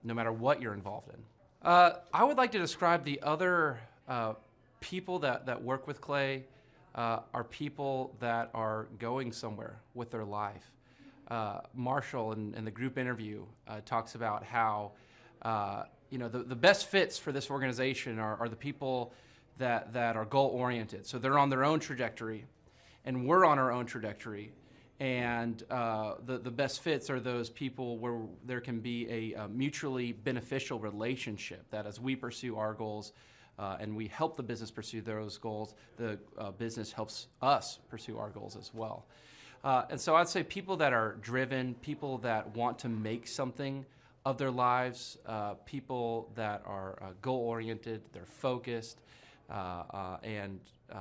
no matter what you're involved in. I would like to describe the other people that work with Clay are people that are going somewhere with their life. Marshall in the group interview talks about how the best fits for this organization are the people that are goal-oriented. So they're on their own trajectory, and we're on our own trajectory. And the best fits are those people where there can be a mutually beneficial relationship, that as we pursue our goals and we help the business pursue those goals, the business helps us pursue our goals as well. And so I'd say people that are driven, people that want to make something of their lives, people that are goal-oriented, they're focused, and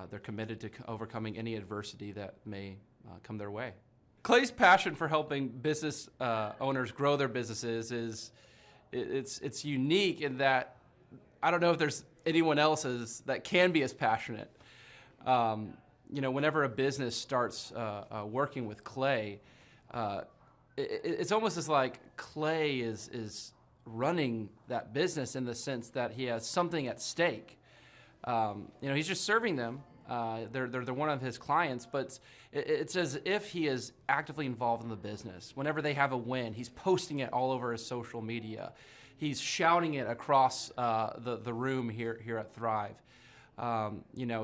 they're committed to overcoming any adversity that may come their way. Clay's passion for helping business owners grow their businesses it's unique in that I don't know if there's anyone else that can be as passionate. Whenever a business starts working with Clay, it's almost as like Clay is running that business in the sense that he has something at stake. He's just serving them. They're one of his clients, but it's as if he is actively involved in the business. Whenever they have a win, he's posting it all over his social media. He's shouting it across the room here at Thrive.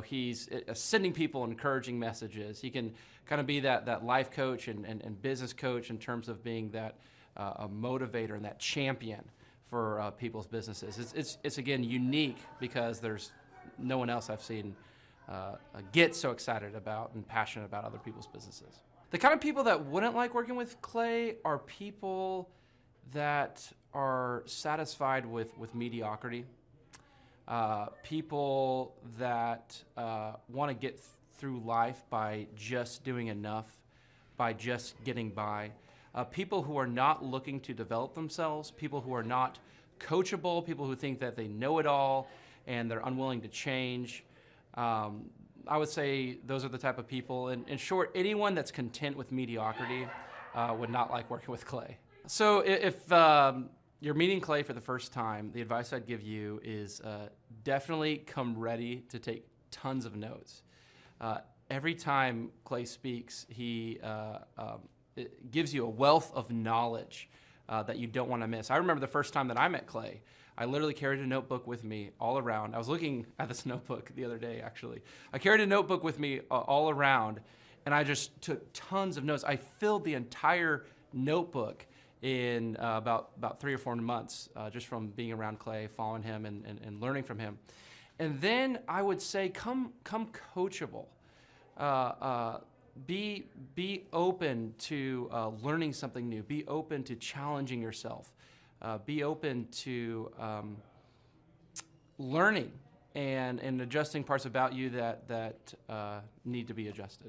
He's sending people encouraging messages. He can kind of be that life coach and business coach in terms of being that a motivator and that champion for people's businesses. It's again unique because there's no one else I've seen get so excited about and passionate about other people's businesses. The kind of people that wouldn't like working with Clay are people that are satisfied with mediocrity. People that want to get through life by just doing enough, by just getting by. People who are not looking to develop themselves, people who are not coachable, people who think that they know it all and they're unwilling to change. I would say those are the type of people. In short, anyone that's content with mediocrity would not like working with Clay. So if you're meeting Clay for the first time, the advice I'd give you is definitely come ready to take tons of notes. Every time Clay speaks, he it gives you a wealth of knowledge that you don't want to miss. I remember the first time that I met Clay. I literally carried a notebook with me all around. I was looking at this notebook the other day, actually. I carried a notebook with me all around, and I just took tons of notes. I filled the entire notebook in about 3 or 4 months just from being around Clay, following him, and learning from him. And then I would say come coachable. Be open to learning something new. Be open to challenging yourself. Be open to learning and adjusting parts about you that need to be adjusted.